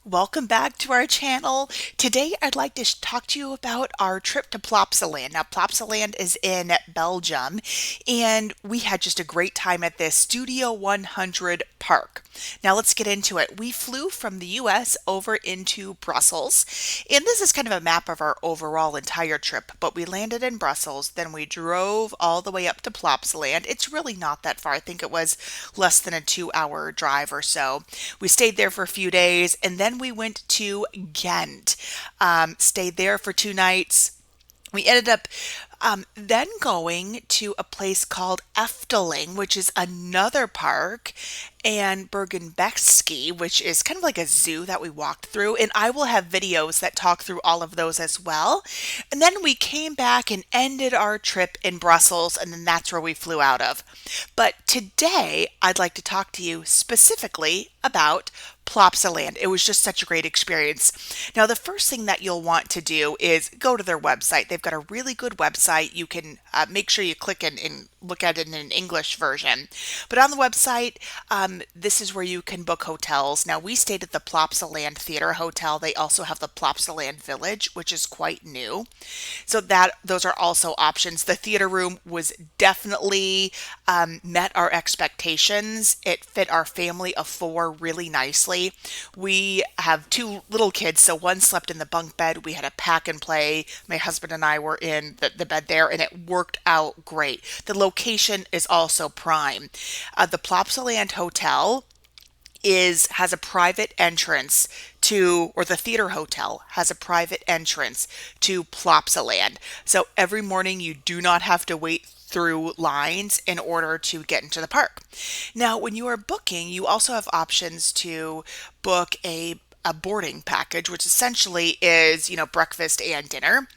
Welcome back to our channel. Today I'd like to talk to you about our trip to Plopsaland. Now, Plopsaland is in Belgium, and we had just a great time at this Studio 100 park. Now, let's get into it. We flew from the US over into Brussels, and this is kind of a map of our overall entire trip, but we landed in Brussels, then we drove all the way up to Plopsaland. It's really not that far. I think it was less than a 2 hour drive or so. We stayed there for a few days, and then we went to Ghent. Stayed there for 2 nights. We ended up then going to a place called Efteling, which is another park, and Bergen-Belsen, which is kind of like a zoo that we walked through. And I will have videos that talk through all of those as well. And then we came back and ended our trip in Brussels, and then that's where we flew out of. But today, I'd like to talk to you specifically about Plopsaland. It was just such a great experience. Now, the first thing that you'll want to do is go to their website. They've got a really good website. You can make sure you click and look at it in an English version. But on the website, this is where you can book hotels. Now, we stayed at the Plopsaland Theater Hotel. They also have the Plopsaland Village, which is quite new. So that those are also options. The theater room was definitely met our expectations. It fit our family of four really nicely. We have two little kids, so one slept in the bunk bed. We had a pack and play. My husband and I were in the bed there, and it worked out great. The location is also prime. The Plopsaland Hotel has a private entrance to, or the theater hotel has a private entrance to Plopsaland. So every morning you do not have to wait through lines in order to get into the park. Now, when you are booking, you also have options to book a boarding package, which essentially is, breakfast and dinner.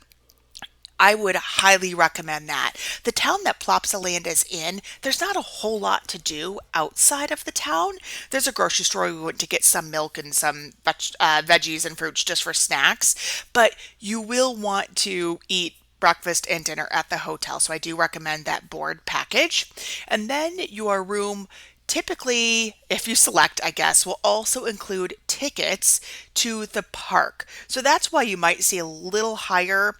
I would highly recommend that. The town that Plopsaland is in, there's not a whole lot to do outside of the town. There's a grocery store. We went to get some milk and some veggies and fruits just for snacks, but you will want to eat breakfast and dinner at the hotel. So I do recommend that board package. And then your room typically, if you select, I guess, will also include tickets to the park. So that's why you might see a little higher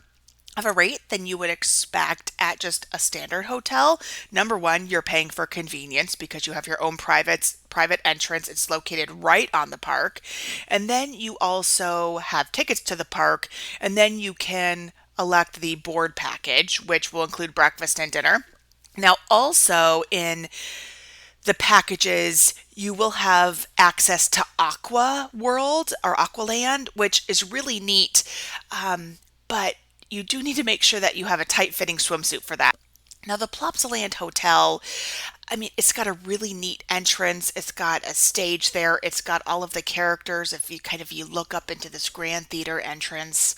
of a rate than you would expect at just a standard hotel. Number one, you're paying for convenience because you have your own private entrance. It's located right on the park. And then you also have tickets to the park, and then you can elect the board package, which will include breakfast and dinner. Now, also in the packages, you will have access to Aqua World or Aqualand, which is really neat. But you do need to make sure that you have a tight fitting swimsuit for that. Now, the Plopsaland Hotel, I mean, it's got a really neat entrance. It's got a stage there. It's got all of the characters. If you look up into this grand theater entrance,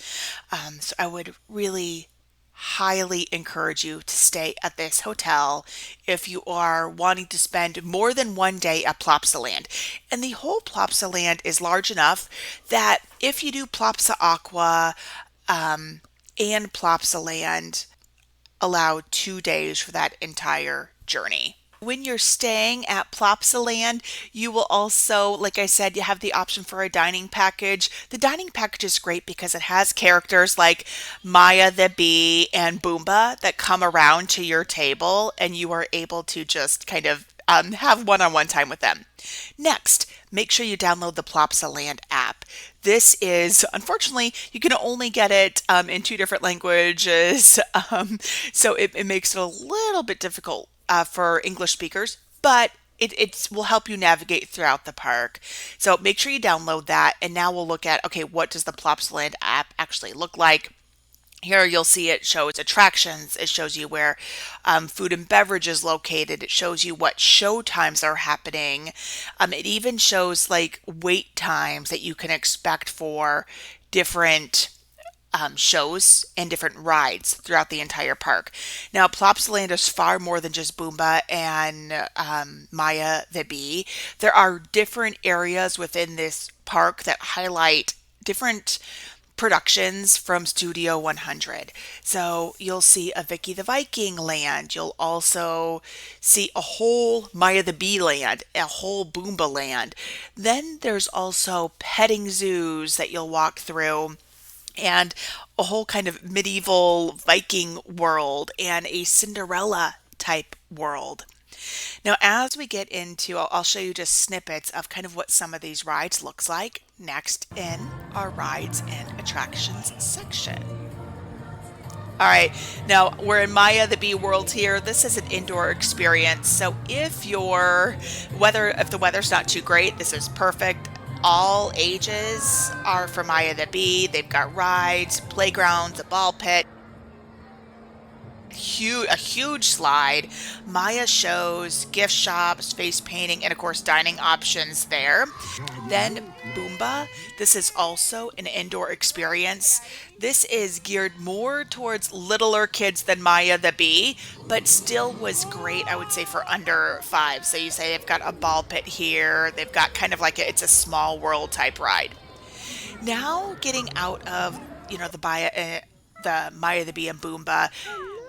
so I would really highly encourage you to stay at this hotel if you are wanting to spend more than one day at Plopsaland. And the whole Plopsaland is large enough that if you do Plopsa Aqua, and Plopsaland allow 2 days for that entire journey. When you're staying at Plopsaland, you will also, like I said, you have the option for a dining package. The dining package is great because it has characters like Maya the bee and Boomba that come around to your table, and you are able to just kind of have one-on-one time with them. Next, make sure you download the Plopsaland app. This is, unfortunately, you can only get it in two different languages, so it makes it a little bit difficult for English speakers, but it will help you navigate throughout the park. So make sure you download that, and now we'll look at, okay, what does the Plopsaland app actually look like? Here you'll see it shows attractions. It shows you where food and beverage is located. It shows you what show times are happening. It even shows like wait times that you can expect for different shows and different rides throughout the entire park. Now, Plopsaland is far more than just Boomba and Maya the bee. There are different areas within this park that highlight different productions from Studio 100. So you'll see a Vicky the Viking land. You'll also see a whole Maya the Bee land, a whole Boomba land. Then there's also petting zoos that you'll walk through and a whole kind of medieval Viking world and a Cinderella type world. Now, as we get into, I'll show you just snippets of kind of what some of these rides looks like next in our rides and attractions section. All right, now we're in Maya the Bee world here. This is an indoor experience. So if the weather's not too great, this is perfect. All ages are for Maya the Bee. They've got rides, playgrounds, a ball pit, a huge slide, Maya shows, gift shops, face painting, and of course dining options there. Then Boomba. This is also an indoor experience. This is geared more towards littler kids than Maya the Bee, but still was great, I would say, for under five. So you say they've got a ball pit here. They've got kind of like it's a small world type ride. Now getting out of the Maya the Bee and Boomba,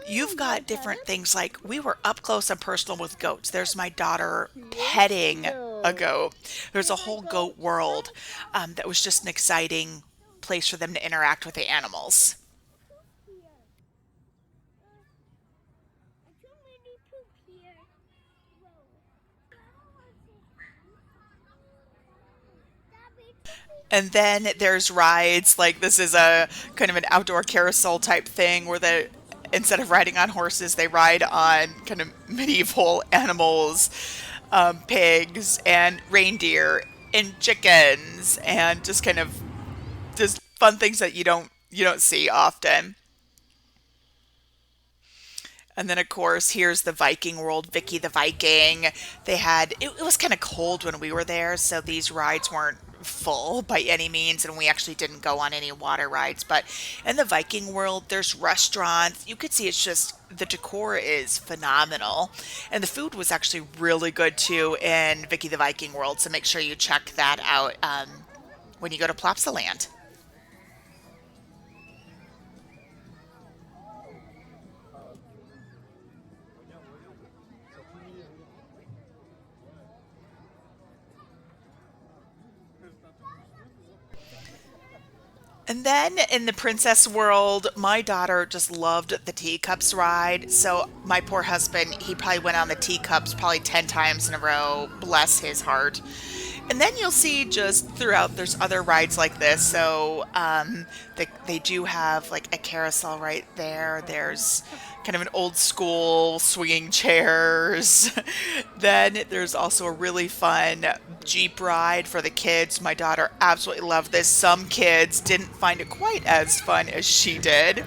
you've got different things like we were up close and personal with goats. There's my daughter petting a goat. There's a whole goat world that was just an exciting place for them to interact with the animals. And then there's rides like this is a kind of an outdoor carousel type thing where instead of riding on horses, they ride on kind of medieval animals, pigs and reindeer and chickens and just kind of just fun things that you don't see often. And then, of course, here's the Viking world, Vicky the Viking. It was kind of cold when we were there, so these rides weren't full by any means, and we actually didn't go on any water rides. But in the Viking world, there's restaurants. You could see it's just the decor is phenomenal. And the food was actually really good too in Vicky the Viking world, so make sure you check that out when you go to Plopsaland. And then in the princess world, my daughter just loved the teacups ride. So my poor husband, he probably went on the teacups probably 10 times in a row. Bless his heart. And then you'll see just throughout, there's other rides like this. So they do have like a carousel right there. There's kind of an old school swinging chairs. Then there's also a really fun Jeep ride for the kids. My daughter absolutely loved this. Some kids didn't find it quite as fun as she did.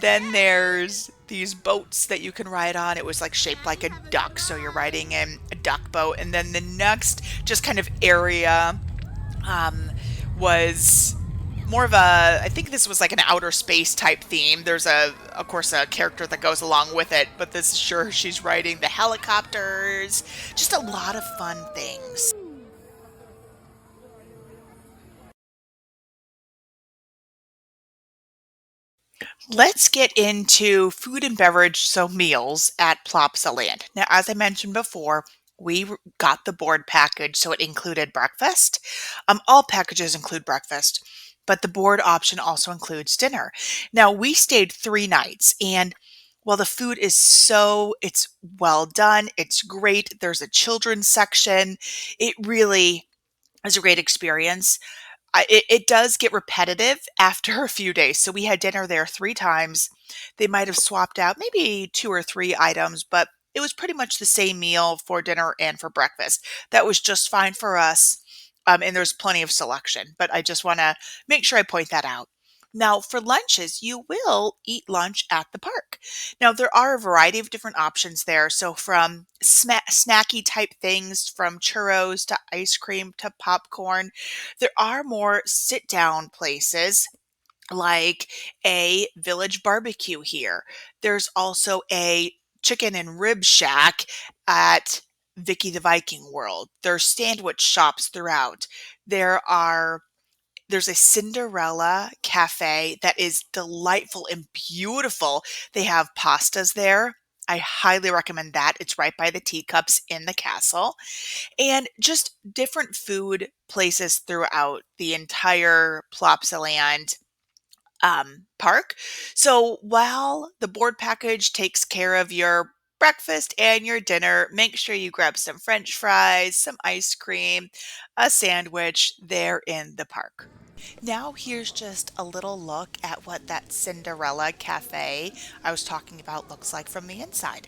Then there's these boats that you can ride on. It was like shaped like a duck, so you're riding in a duck boat. And then the next just kind of area um, was more of I think this was like an outer space type theme. There's of course, a character that goes along with it, but this is sure she's riding the helicopters. Just a lot of fun things. Let's get into food and beverage, so meals at Plopsaland. Now, as I mentioned before, got the board package, so it included breakfast. All packages include breakfast, but the board option also includes dinner. Now, we stayed 3 nights, and while the food it's well done, it's great. There's a children's section. It really is a great experience. It does get repetitive after a few days. So we had dinner there 3 times. They might have swapped out maybe 2 or 3 items, but it was pretty much the same meal for dinner and for breakfast. That was just fine for us. And there's plenty of selection, but I just want to make sure I point that out. Now, for lunches, you will eat lunch at the park. Now, there are a variety of different options there. So, from snacky type things, from churros to ice cream to popcorn, there are more sit down places like a village barbecue here. There's also a chicken and rib shack at Vicky the Viking World. There's sandwich shops throughout. There are there's a Cinderella cafe that is delightful and beautiful. They have pastas there. I highly recommend that. It's right by the teacups in the castle, and just different food places throughout the entire Plopsaland park. So while the board package takes care of your breakfast and your dinner, make sure you grab some French fries, some ice cream, a sandwich there in the park. Now, here's just a little look at what that Cinderella cafe I was talking about looks like from the inside.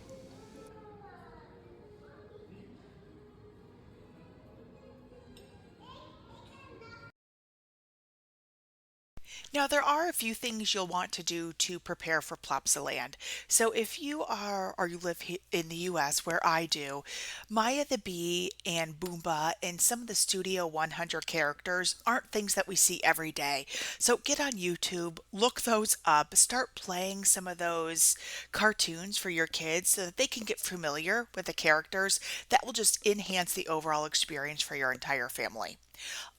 Now, there are a few things you'll want to do to prepare for Plopsaland. So, if you are or you live in the US, where I do, Maya the Bee and Boomba and some of the Studio 100 characters aren't things that we see every day. So, get on YouTube, look those up, start playing some of those cartoons for your kids so that they can get familiar with the characters. That will just enhance the overall experience for your entire family.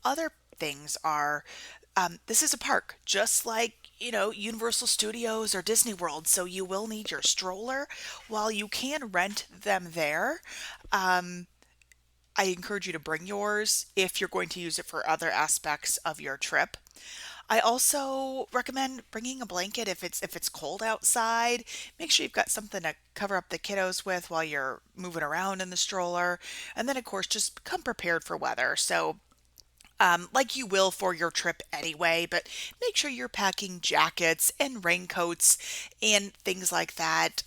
Other things are this is a park, just like, Universal Studios or Disney World. So you will need your stroller. While you can rent them there, um, I encourage you to bring yours if you're going to use it for other aspects of your trip. I also recommend bringing a blanket if it's cold outside. Make sure you've got something to cover up the kiddos with while you're moving around in the stroller. And then, of course, just come prepared for weather. So like you will for your trip anyway, but make sure you're packing jackets and raincoats and things like that.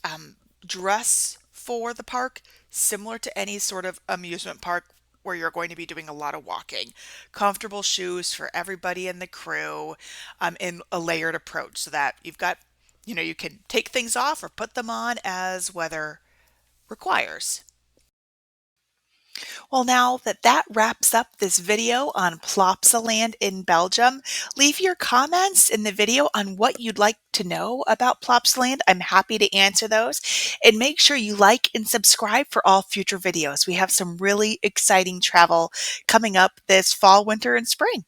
Dress for the park similar to any sort of amusement park where you're going to be doing a lot of walking. Comfortable shoes for everybody in the crew, and a layered approach so that you can take things off or put them on as weather requires. Well, now that that wraps up this video on Plopsaland in Belgium, leave your comments in the video on what you'd like to know about Plopsaland. I'm happy to answer those. And make sure you like and subscribe for all future videos. We have some really exciting travel coming up this fall, winter, and spring.